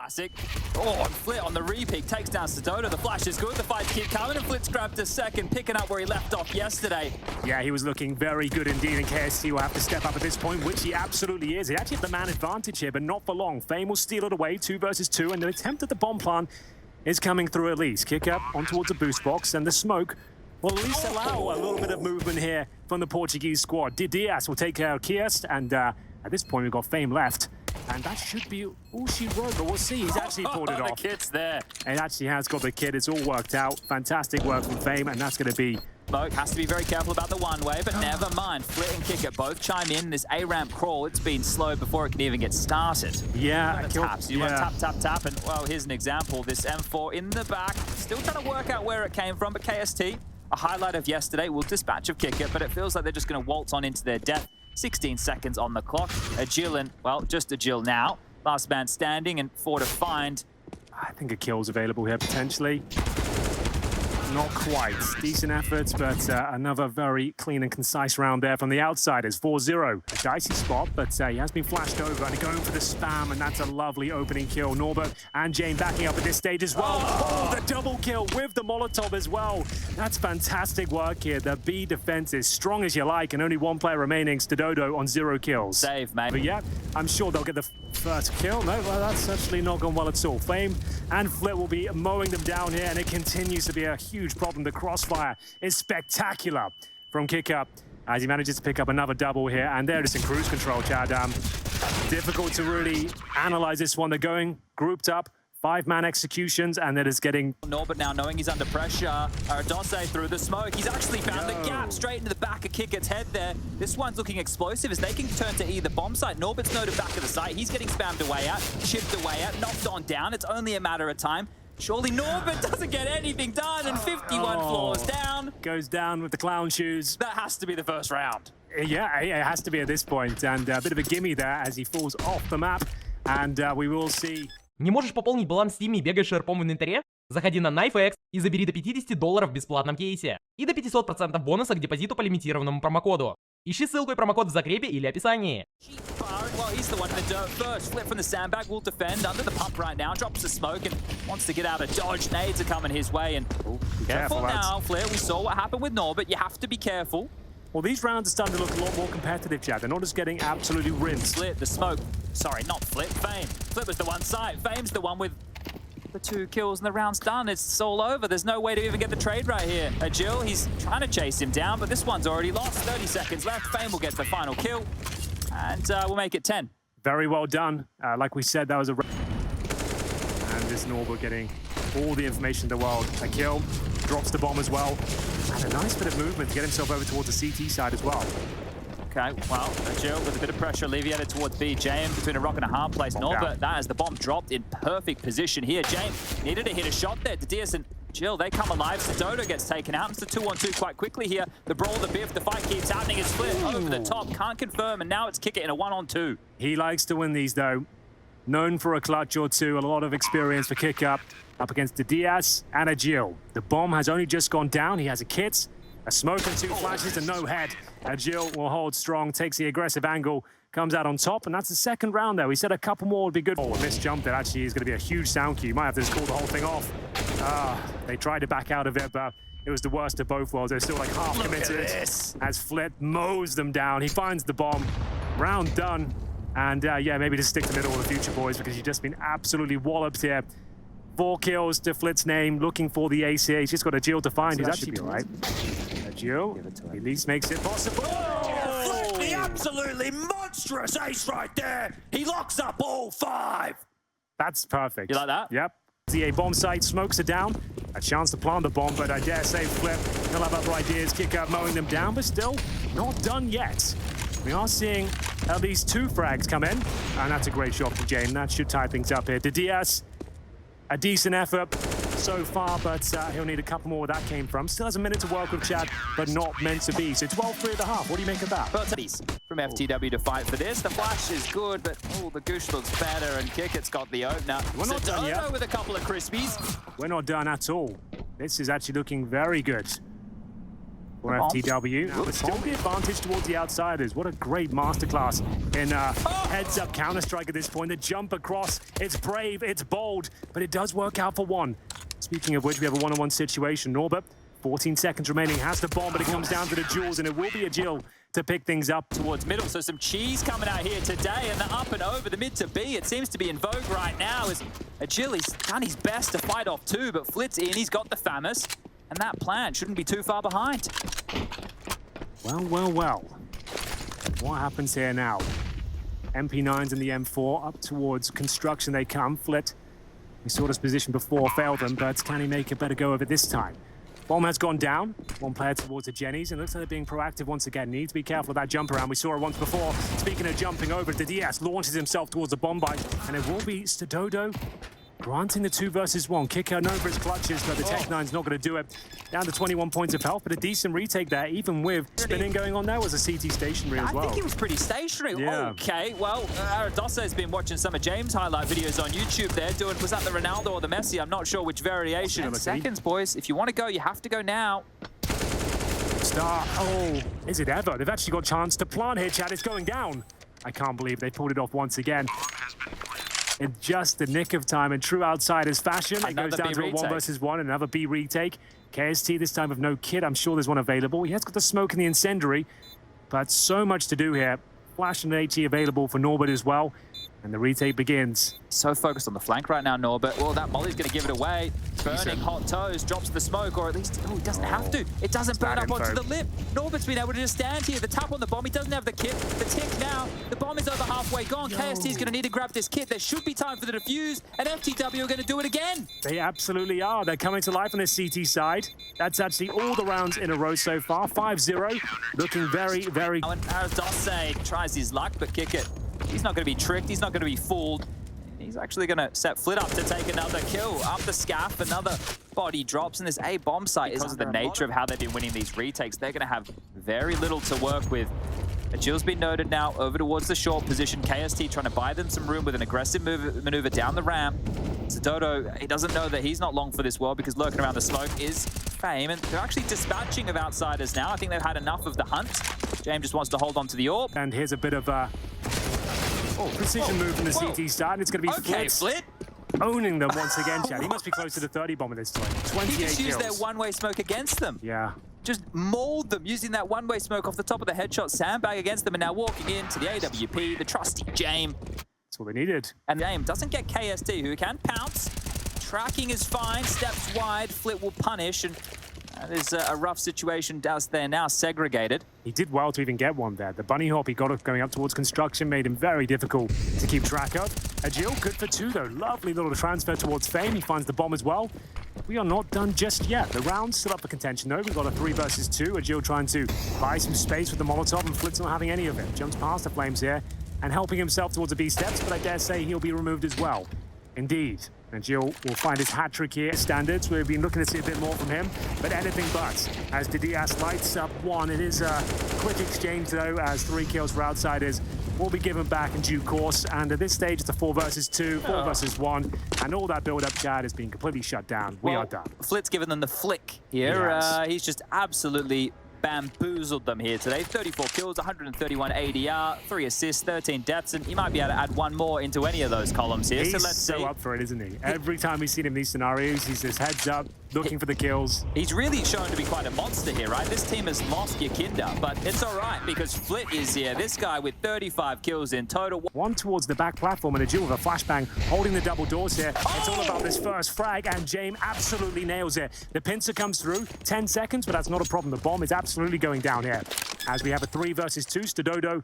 classic. Oh, and Flit on the repeat takes down Sododo. The flash is good. The fights keep coming, and Flit's grabbed a second, picking up where he left off yesterday. Yeah, he was looking very good indeed, and KST will have to step up at this point, which he absolutely is. He actually had the man advantage here, but not for long. Fame will steal it away, 2 versus 2, and the attempt at the bomb plant is coming through at least. Kick up on towards the boost box, and the smoke will at least allow a little bit of movement here from the Portuguese squad. Diaz will take care of Kiest, and at this point we've got Fame left. And that should be all she wrote, but we'll see. He's actually pulled it off. The kit's there. It actually has got the kit. It's all worked out. Fantastic work from Fame, and that's going to be... Smoke has to be very careful about the one-way, but never mind. Flit and Kicker both chime in. This A-ramp crawl, it's been slow before it can even get started. Yeah. Taps. You want tap, tap, tap, and, well, here's an example. This M4 in the back. Still trying to work out where it came from, but KST, a highlight of yesterday, will dispatch of Kicker, but it feels like they're just going to waltz on into their death. 16 seconds on the clock. Agil and, well, just Agil now. Last man standing and 4 to find. I think a kill's available here, potentially. Not quite. Decent efforts, but another very clean and concise round there from the outsiders. 4-0. A dicey spot, but he has been flashed over and going for the spam, and that's a lovely opening kill. Norbert and Jane backing up at this stage as well. Oh, the double kill with the Molotov as well. That's fantastic work here. The B defense is strong as you like, and only 1 player remaining, Stododo, on 0 kills. Save, mate. But yeah, I'm sure they'll get the first kill. No, well, that's actually not gone well at all. Fame and Flit will be mowing them down here, and it continues to be a huge problem. The crossfire is spectacular from Kick Up as he manages to pick up another double here, and they're just in cruise control, Chad. Difficult to really analyze this one. They're going grouped up, 5-man executions, and they're just getting... Norbert now knowing he's under pressure. Aradose through the smoke. He's actually found the gap straight into the back of Kicker's head there. This one's looking explosive as they can turn to either bomb site. Norbert's noted back of the site. He's getting spammed away out, chipped away out, knocked on down. It's only a matter of time. Surely Norbert doesn't get anything done, and 51 floors down. Goes down with the clown shoes. That has to be the first round. Yeah, it has to be at this point, and a bit of a gimme there as he falls off the map, and we will see. Не можешь пополнить баланс в Steam и бегаешь шерпом в инвентаре? Заходи на KnifeX и забери до $50 в бесплатном кейсе. И до 500% бонуса к депозиту по лимитированному промокоду. Ищи ссылку и промокод в закрепе или описании. Well, he's the one in the dirt first. Flip from the sandbag, will defend under the pump right now. Drops the smoke and wants to get out of dodge. Nades are coming his way, and careful now, Flair. We saw what happened with Norbert. You have to be careful. Well, these rounds are starting to look a lot more competitive, Chad. They're not just getting absolutely rinsed. Flip, the smoke. Sorry, not Flip. Fame. Flip was the one side. Fame's the one with the 2 kills, and the round's done. It's all over. There's no way to even get the trade right here. Agil, he's trying to chase him down, but this one's already lost. 30 seconds left. Fame will get the final kill, and we'll make it 10. Very well done. Like we said, that was a... And this Norbert getting all the information in the world. A kill, drops the bomb as well. And a nice bit of movement to get himself over towards the CT side as well. Okay, well, Agil with a bit of pressure alleviated towards B. James between a rock and a hard place. Norbert, that as the bomb dropped in perfect position here. James needed to hit a shot there. Diaz and Jill, they come alive. Sododo gets taken out. It's a 2-on-2 quite quickly here. The brawl, the biff, the fight keeps happening. It's Flip over the top. Can't confirm, and now it's Kicker in a 1-on-2. He likes to win these, though. Known for a clutch or two. A lot of experience for Kick Up against the Diaz and Agil. The bomb has only just gone down. He has a kit, a smoke and 2 flashes and no head. Agil will hold strong, takes the aggressive angle, comes out on top, and that's the second round there. We said a couple more would be good. Oh, this jump that actually is going to be a huge sound cue. You might have to just call the whole thing off. They tried to back out of it, but it was the worst of both worlds. They're still like half committed as Flit mows them down. He finds the bomb. Round done. And yeah, maybe just stick to middle with the future, boys, because you've just been absolutely walloped here. 4 kills to Flit's name, looking for the ace here. He's just got Agil to find. He's actually all right. Agil at least makes it possible. Oh, Flip, the absolutely monstrous ace right there. He locks up all 5. That's perfect. You like that? Yep. The A bomb site, smokes it down. A chance to plant the bomb, but I dare say Flip, he'll have other ideas. Kick Up mowing them down, but still not done yet. We are seeing at least 2 frags come in, and that's a great shot from Jane. That should tie things up here. To Diaz, a decent effort so far, but he'll need a couple more where that came from. Still has a minute to work with, Chad, but not meant to be. So 12-3.5. What do you make of that? From FTW to fight for this. The flash is good, but the Goosh looks better, and Kicker's got the opener. We're not done yet. With a couple of crispies. We're not done at all. This is actually looking very good. for FTW. But still the advantage towards the outsiders. What a great masterclass in heads-up Counter-Strike at this point. The jump across, it's brave, it's bold, but it does work out for one. Speaking of which, we have a one-on-one situation. Norbert, 14 seconds remaining, has the bomb, but it comes down to the duels, and it will be a Jill to pick things up towards middle. So some cheese coming out here today, and the up and over the mid to B. It seems to be in vogue right now as Agil, he's done his best to fight off two, but Flit's in, he's got the Famus, and that plan shouldn't be too far behind. Well. What happens here now? MP9s and the M4 up towards construction they come. Flit, we saw this position before, failed them, but can he make a better go of it this time? Bomb has gone down. One player towards the Jennies, and looks like they're being proactive once again. Need to be careful of that jump around. We saw it once before. Speaking of jumping over, the DS launches himself towards the bomb bite, and it will be Stododo granting the 2 versus 1. Kicker known for his clutches, but the Tech-9's not going to do it. Down to 21 points of health, but a decent retake there, even with spinning going on there. Was a CT stationary as well. I think he was pretty stationary. Yeah. Okay, well, Aradose has been watching some of James' highlight videos on YouTube there, doing, was that the Ronaldo or the Messi? I'm not sure which variation. 10 seconds, boys. If you want to go, you have to go now. Star, oh, is it ever? They've actually got a chance to plant here, Chad. It's going down. I can't believe they pulled it off once again. In just the nick of time, in true Outsiders fashion, it goes down to a 1 versus 1, another B retake. KST this time with no kit. I'm sure there's one available. He has got the smoke and the incendiary, but so much to do here. Flash and AT available for Norbert as well, and the retake begins. So focused on the flank right now, Norbert. Well, that Molly's going to give it away. Burning hot toes, drops the smoke, or at least, oh, he doesn't have to. It doesn't burn up onto the lip. Norbert's been able to just stand here. The tap on the bomb, he doesn't have the kit. The tick now, the bomb is over halfway gone. KST's going to need to grab this kit. There should be time for the defuse, and FTW are going to do it again. They absolutely are. They're coming to life on this CT side. That's actually all the rounds in a row so far. 5-0, looking very, very... And Aradose tries his luck, but kick it. He's not going to be tricked. He's not going to be fooled. He's actually going to set Flit up to take another kill. Up the scaff, another body drops, and this A bomb site, because of the nature of how they've been winning these retakes, they're going to have very little to work with. Agil's been noted now over towards the short position. KST trying to buy them some room with an aggressive maneuver down the ramp. Stododo, he doesn't know that he's not long for this world because lurking around the smoke is Fame, and they're actually dispatching of Outsiders now. I think they've had enough of the hunt. James just wants to hold on to the AWP. And here's a bit of a precision move from the CT side, and it's going to be Flit owning them once again, Chad. He must be close to the 30 bomb at this time. 28 He just used kills. their one-way smoke against them. Yeah. Just mauled them using that one-way smoke off the top of the headshot, sandbag against them, and now walking into the AWP, the trusty James. That's all they needed. And James doesn't get KST, who can pounce. Tracking is fine, steps wide, Flit will punish, and that is a rough situation down there now, segregated. He did well to even get one there. The bunny hop he got up going up towards construction made him very difficult to keep track of. Agil, good for 2 though. Lovely little transfer towards Fame. He finds the bomb as well. We are not done just yet. The round's still up for contention though. We've got a 3 versus 2. Agil trying to buy some space with the Molotov, and Flit's not having any of it. Jumps past the flames here and helping himself towards the B steps, but I dare say he'll be removed as well. Indeed. And Jill will find his hat-trick here. Standards, we've been looking to see a bit more from him, but anything but. As Didias lights up 1, it is a quick exchange though, as 3 kills for Outsiders will be given back in due course. And at this stage, it's a 4 versus 2, 4 versus 1, and all that build-up, Chad, has been completely shut down. We are done. Flit's given them the flick here. He's just absolutely bamboozled them here today. 34 kills, 131 ADR, 3 assists, 13 deaths, and he might be able to add 1 more into any of those columns here. He's so let's see. up for it, isn't he? Every time we've seen him in these scenarios, he's just heads up, looking for the kills. He's really shown to be quite a monster here, right? This team has lost Yakinda, but it's all right because Flit is here. This guy with 35 kills in total. 1 towards the back platform, and a Jill with a flashbang holding the double doors here. It's all about this first frag, and James absolutely nails it. The pincer comes through, 10 seconds, but that's not a problem. The bomb is absolutely going down here. As we have a 3 versus 2, Stododo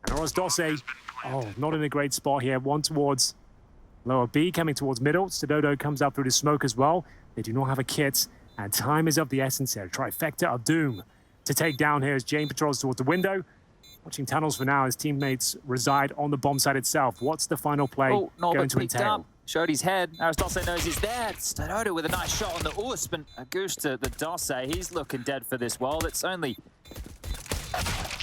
and Aradose. Oh, not in a great spot here. 1 towards lower B, coming towards middle. Stododo comes up through the smoke as well. They do not have a kit, and time is of the essence here. Trifecta of doom to take down here as Jane patrols towards the window. Watching tunnels for now, his teammates reside on the bomb site itself. What's the final play going to entail? Showed his head. Aradose knows he's there. Stododo with a nice shot on the USP, and a goose to the Dosse. He's looking dead for this world. It's only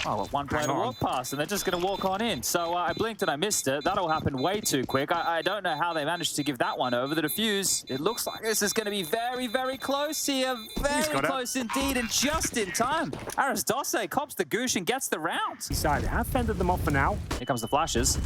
Oh, one player Hang to on. walk past, and they're just going to walk on in. So I blinked and I missed it. That all happened way too quick. I don't know how they managed to give that one over. The defuse, it looks like this is going to be very, very close here. Very got it. close indeed, and just in time. Aris Dosse cops the goosh and gets the round. Decided, have fended them off for now. Here comes the flashes.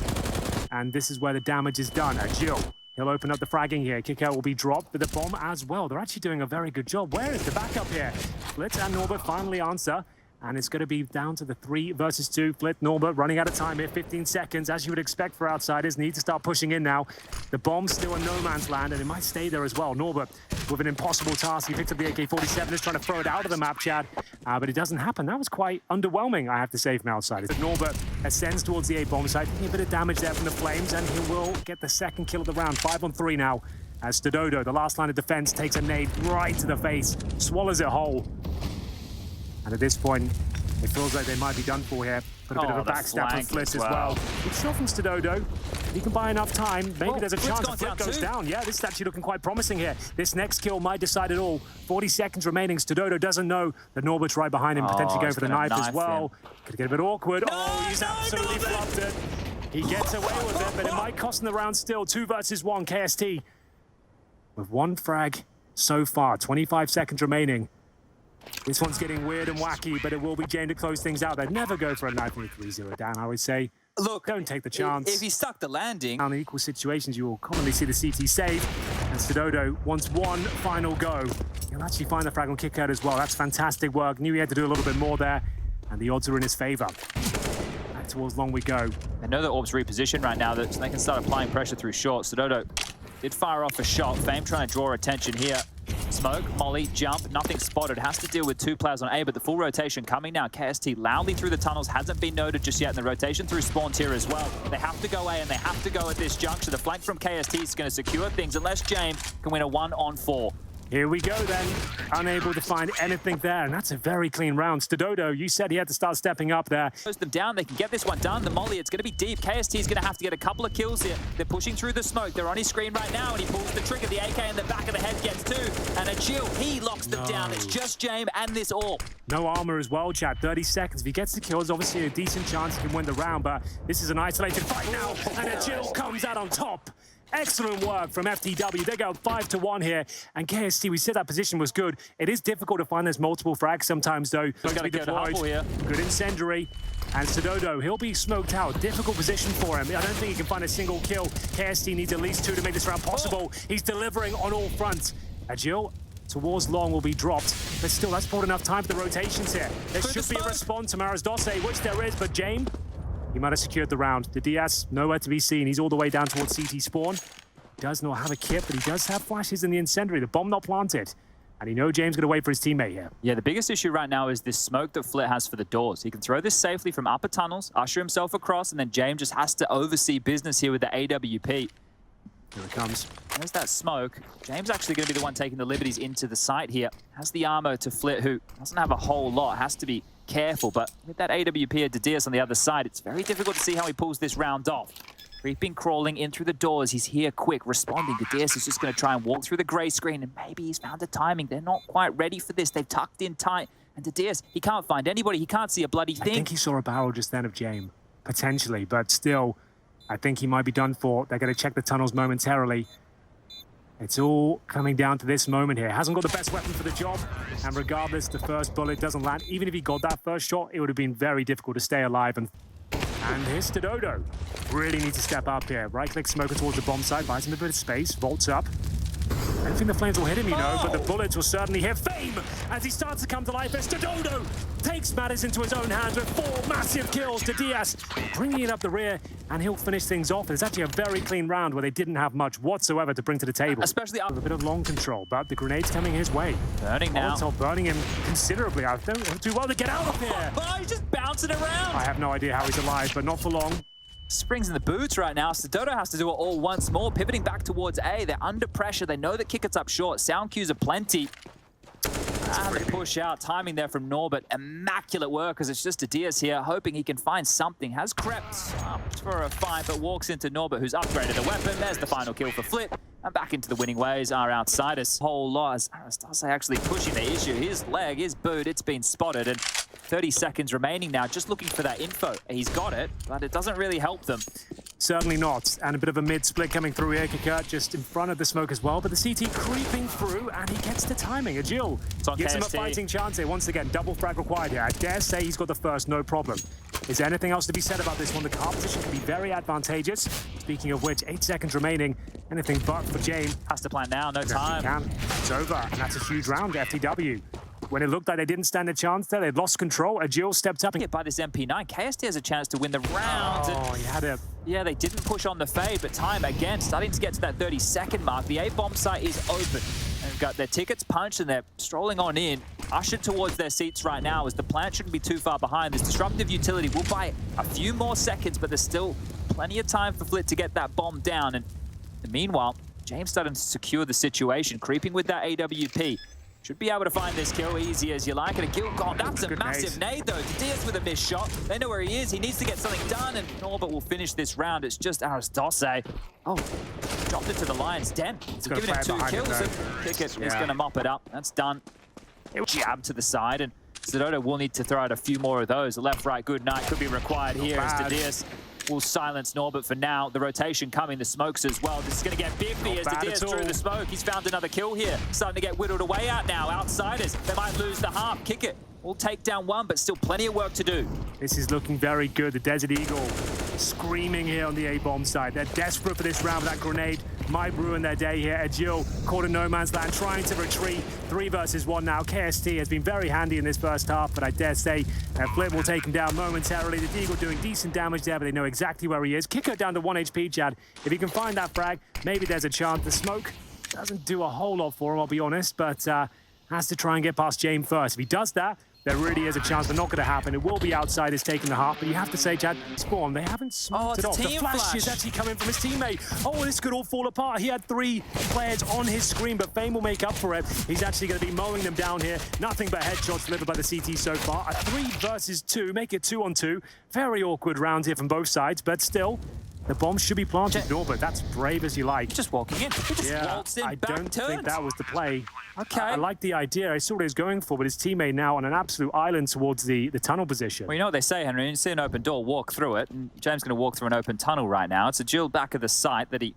And this is where the damage is done. Jill, he'll open up the fragging here. Kick out will be dropped, but the bomb as well. They're actually doing a very good job. Where is the backup here? Flit and Norbert finally answer. And it's going to be down to the 3 versus 2. Flit, Norbert running out of time here. 15 seconds, as you would expect for outsiders. Need to start pushing in now. The bomb's still in no man's land, and it might stay there as well. Norbert with an impossible task. He picks up the AK-47, is trying to throw it out of the map, Chad. But it doesn't happen. That was quite underwhelming, I have to say, from outsiders. Norbert ascends towards the A-bomb site, taking a bit of damage there from the flames, and he will get the second kill of the round. 5 on 3 now. As Stododo, the last line of defense, takes a nade right to the face, swallows it whole. And at this point, it feels like they might be done for here. Put a bit of a the backstab from flank Flit as as well. Good shot from Stododo. If he can buy enough time, maybe there's a Flit's chance gone that Flit down goes too. down. Yeah, this is actually looking quite promising here. This next kill might decide it all. 40 seconds remaining. Stododo doesn't know that Norbert's right behind him, potentially going he's for the gonna knife as knife well. Could get a bit awkward. No, Oh, he's no, absolutely Norbert! flopped it. He gets away with it, but it might cost him the round still. 2 versus 1, KST. With 1 frag so far, 25 seconds remaining. This one's getting weird and wacky, but it will be Jane to close things out. They'd never go for a 9.30 down, I would say. Look, Don't take the chance. If he stuck the landing, In equal situations, you will commonly see the CT save. And Stododo wants one final go. He'll actually find the frag on kick out as well. That's fantastic work. Knew he had to do a little bit more there. And the odds are in his favor. Back towards long we go. I know that Orb's repositioned right now, that they can start applying pressure through short. Stododo did fire off a shot. Fame trying to draw attention here. Smoke, molly, jump, nothing spotted. Has to deal with 2 players on A, but the full rotation coming now. KST loudly through the tunnels, hasn't been noted just yet, and the rotation through spawn tier as well. They have to go A, and they have to go at this juncture. The flank from KST is going to secure things unless James can win a 1-on-4. Here we go then. Unable to find anything there, and that's a very clean round. Stododo, you said he had to start stepping up there. Close them down, they can get this one done. The molly, it's going to be deep. KST is going to have to get a couple of kills here. They're pushing through the smoke. They're on his screen right now, and he pulls the trigger. The AK in the back of the head gets 2, and Agil, he locks them down. It's just James and this Orb. No armor as well, Chad. 30 seconds. If he gets the kills, obviously a decent chance he can win the round, but this is an isolated fight now, and Agil comes out on top. Excellent work from FTW. They go 5-1 here, and KST, we said that position was good. It is difficult to find those multiple frags sometimes, though. He's got to go to Hubble here. Good incendiary. And Stododo, he'll be smoked out. Difficult position for him. I don't think he can find a single kill. KST needs at least 2 to make this round possible. He's delivering on all fronts. Agil towards long will be dropped, but still, that's brought enough time for the rotations here. There should be a response to Maris Dosse, which there is, but James, he might have secured the round. The Diaz, nowhere to be seen. He's all the way down towards CT spawn. He does not have a kit, but he does have flashes in the incendiary. The bomb not planted. And you know James going to wait for his teammate here. Yeah, the biggest issue right now is this smoke that Flit has for the doors. He can throw this safely from upper tunnels, usher himself across, and then James just has to oversee business here with the AWP. Here it comes. There's that smoke. James actually going to be the one taking the liberties into the site here. Has the armor to Flit, who doesn't have a whole lot. Has to be careful, but with that AWP at Didias on the other side, it's very difficult to see how he pulls this round off. Creeping, crawling in through the doors. He's here quick, responding. Didias is just going to try and walk through the gray screen, and maybe he's found the timing. They're not quite ready for this. They've tucked in tight, and Didias, he can't find anybody. He can't see a bloody thing. I think he saw a barrel just then of James, potentially, but still, I think he might be done for. They're going to check the tunnels momentarily. It's all coming down to this moment here. Hasn't got the best weapon for the job, and regardless, the first bullet doesn't land. Even if he got that first shot, it would have been very difficult to stay alive. And here's Stododo. Really need to step up here. Right-click Smoker towards the bomb site, buys him a bit of space, vaults up. I don't think the flames will hit him, you know, but the bullets will certainly hit Fame as he starts to come to life. As Stododo takes matters into his own hands with 4 massive kills to Diaz, bringing it up the rear, and he'll finish things off. It's actually a very clean round where they didn't have much whatsoever to bring to the table. Especially up. With a bit of long control, but the grenade's coming his way. Burning now. Molotov burning him considerably. I don't do well to get out of here. Oh, he's just bouncing around. I have no idea how he's alive, but not for long. Springs in the boots right now. Stododo has to do it all once more, pivoting back towards A. They're under pressure. They know that Kickett's up short. Sound cues are plenty. And the push out. Timing there from Norbert. Immaculate work, because it's just Diaz here, hoping he can find something. Has crept up for a fight, but walks into Norbert, who's upgraded the weapon. There's the final kill for Flit. And back into the winning ways are outsiders. Whole lot as Aristase actually pushing the issue. His leg, his boot, it's been spotted. And 30 seconds remaining now, just looking for that info. He's got it, but it doesn't really help them. Certainly not. And a bit of a mid-split coming through here. Kika just in front of the smoke as well. But the CT creeping through, and he gets the timing. Agil gives him a fighting chance here. Once again, double frag required here. I dare say he's got the first, no problem. Is there anything else to be said about this one? The car position can be very advantageous. Speaking of which, 8 seconds remaining. Anything but for James. Has to plan now, no time. It's over, and that's a huge round, FTW. When it looked like they didn't stand a chance there, they'd lost control. Agil stepped up. By this MP9, KST has a chance to win the round. Oh, he had a... Yeah, they didn't push on the fade, but time, again, starting to get to that 30-second mark. The A-bomb site is open. They've got their tickets punched, and they're strolling on in, ushered towards their seats right now, as the plant shouldn't be too far behind. This disruptive utility will buy a few more seconds, but there's still plenty of time for Flit to get that bomb down. And meanwhile, James starting to secure the situation, creeping with that AWP. Should be able to find this kill easy as you like. And a kill gone. That's a massive nade, though. Diaz with a missed shot. They know where he is. He needs to get something done, and Norbert will finish this round. It's just Aristose. Oh, dropped it to the Lions' den. So giving it 2 kills, and Kickit is going to mop it up. That's done. It will jab to the side, and Sidoto will need to throw out a few more of those. A left-right good night could be required here as Diaz will silence Norbert for now. The rotation coming, the smokes as well. This is going to get big for Diaz through the smoke. He's found another kill here. Starting to get whittled away out now. Outsiders, they might lose the half. Kickit will take down one, but still plenty of work to do. This is looking very good. The Desert Eagle screaming here on the A-bomb side. They're desperate for this round. That grenade might ruin their day here. Agil caught in no man's land, trying to retreat. 3 versus 1 now. KST has been very handy in this first half, but I dare say Flip will take him down momentarily. The Eagle doing decent damage there, but they know exactly where he is. Kicker down to 1 HP, Chad. If he can find that frag, maybe there's a chance. The smoke doesn't do a whole lot for him, I'll be honest, but has to try and get past James first. If he does that, there really is a chance, but not going to happen. It will be outsiders taking the half, but you have to say, Chad, Spawn, they haven't smoked it off. The flash is actually coming from his teammate. Oh, this could all fall apart. He had 3 players on his screen, but Fame will make up for it. He's actually going to be mowing them down here. Nothing but headshots delivered by the CT so far. A 3 versus 2, make it 2-on-2. Very awkward rounds here from both sides, but still, the bomb should be planted. Norbert, that's brave as you like. Just walking in. He just waltzed in, I don't think that was the play. Okay. I like the idea. I saw what he was going for, but his teammate now on an absolute island towards the tunnel position. Well, you know what they say, Henry. You see an open door, walk through it. And James going to walk through an open tunnel right now. It's Agil back of the site that he...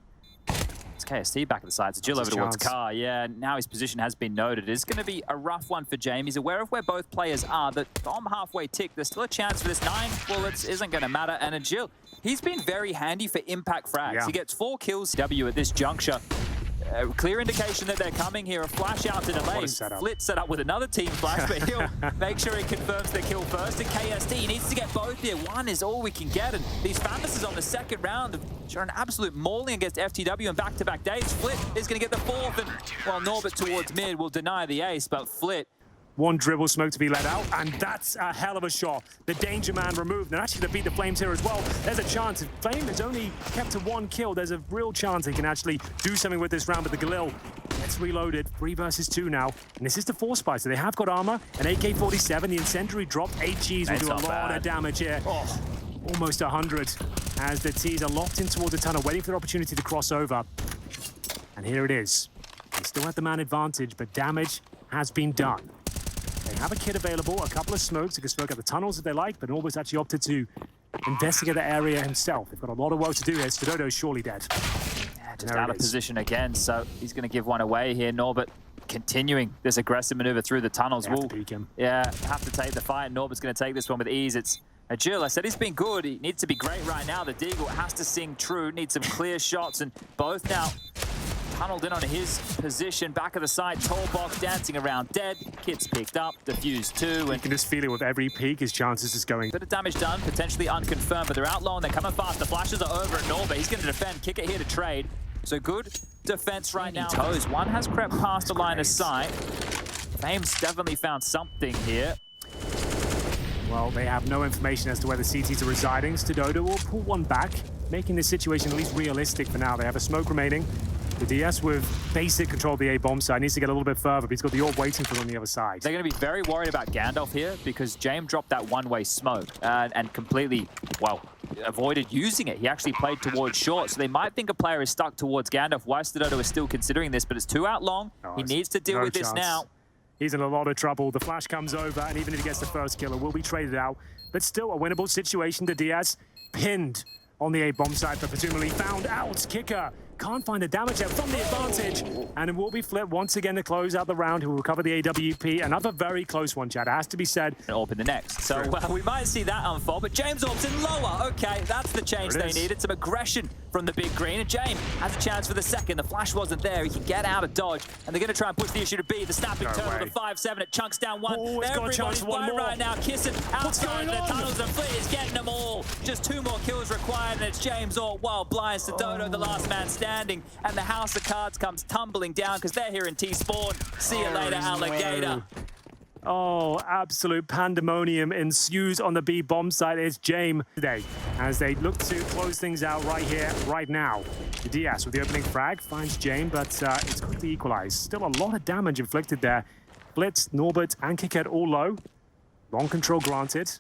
It's KST back of the site. It's Agil over towards Car. Yeah, now his position has been noted. It's going to be a rough one for James. He's aware of where both players are. The bomb halfway tick. There's still a chance for this. 9 bullets isn't going to matter. And Agil, he's been very handy for impact frags. Yeah. He gets 4 kills W at this juncture. Clear indication that they're coming here. A flash out to delay. Flit set up with another team flash, but he'll make sure he confirms the kill first. And KST, he needs to get both here. 1 is all we can get. And these Famouses on the second round have shown an absolute mauling against FTW in back-to-back days. Flit is going to get the 4th, and while Norbert towards mid will deny the ace, but Flit 1 dribble smoke to be let out, and that's a hell of a shot. The Danger Man removed, and actually to beat the Flames here as well. There's a chance. If Flame is only kept to 1 kill, there's a real chance they can actually do something with this round. But the Galil gets reloaded. 3 versus 2 now, and this is the 4 spy, so they have got armor, an AK-47, the incendiary drop. 8 Gs will do a lot of damage here. Oh, almost 100 as the T's are locked in towards the tunnel, waiting for their opportunity to cross over. And here it is. They still have the man advantage, but damage has been done. They have a kit available, a couple of smokes. They can smoke out the tunnels if they like, but Norbert's actually opted to investigate the area himself. They've got a lot of work to do here. Sidoto's surely dead. Yeah, just out of position again, so he's going to give one away here. Norbert continuing this aggressive maneuver through the tunnels. Have to peek him. Yeah, have to take the fight. Norbert's going to take this one with ease. It's Agil. I said he's been good. He needs to be great right now. The Deagle has to sing true, needs some clear shots, and both now tunneled in on his position, back of the side, tall box dancing around dead. Kit's picked up, defused 2. And you can just feel it with every peak, his chances is going. Bit of damage done, potentially unconfirmed, but they're out low and they're coming fast. The flashes are over at Norbert. He's going to defend, kick it here to trade. So good defense right now. Toes, 1 has crept past the line of sight. Fame's definitely found something here. Well, they have no information as to where the CTs are residing. Sidoto will pull 1 back, making this situation at least realistic for now. They have a smoke remaining. The DS with basic control of the A-bomb side needs to get a little bit further, but he's got the orb waiting for him on the other side. They're going to be very worried about Gandalf here because James dropped that one-way smoke and completely, well, avoided using it. He actually played towards short, so they might think a player is stuck towards Gandalf. Why Sidoto is still considering this, but it's 2 out long. He needs to deal with this now. he's in a lot of trouble. The flash comes over, and even if he gets the first kill, it will be traded out. But still a winnable situation. The Diaz pinned on the A bomb side, but presumably found out. Kicker can't find the damage yet from the advantage, and it will be flipped once again to close out the round. He will recover the AWP. Another very close one, Chad. It has to be said. Orb in the next. So we might see that unfold, but James Orb's in lower. Okay, that's the change they needed. Some aggression from the big green, and James has a chance for the second. The flash wasn't there. He can get out of dodge, and they're going to try and push the issue to B. The snapping turtle to 5-7. It chunks down one. Everybody's fine right now. Kissing outside the tunnels, and Fleet is getting them all. Just 2 more kills required, and it's James Orb. Well, blinds to Dodo, the last man standing, and the House of Cards comes tumbling down because they're here in T-Spawn. See you later, Alligator. Oh, absolute pandemonium ensues on the B bomb site. It's James today as they look to close things out right here, right now. The Diaz with the opening frag finds James, but it's quickly equalized. Still a lot of damage inflicted there. Blitz, Norbert, and Kickhead all low. Long control granted.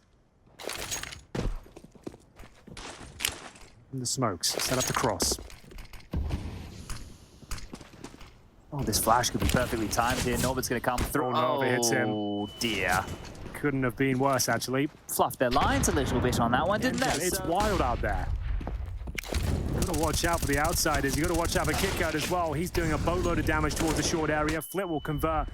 And the smokes set up the cross. Oh, this flash could be perfectly timed here. Norbert's going to come through. Oh, Norbert hits him. Oh, dear. Couldn't have been worse, actually. Fluffed their lines a little bit on that one, didn't they? It's wild out there. You've got to watch out for the outsiders. You've got to watch out for Kickout as well. He's doing a boatload of damage towards the short area. Flit will convert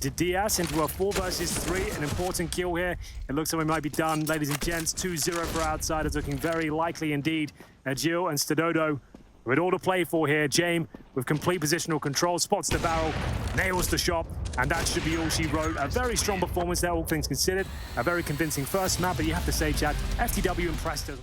the Diaz into a 4 versus 3. An important kill here. It looks like we might be done, ladies and gents. 2-0 for outsiders, looking very likely indeed. Jill and Stadodo with all to play for here. James with complete positional control, spots the barrel, nails the shot, and that should be all she wrote. A very strong performance there, all things considered. A very convincing first map, but you have to say, Chad, FTW impressed us.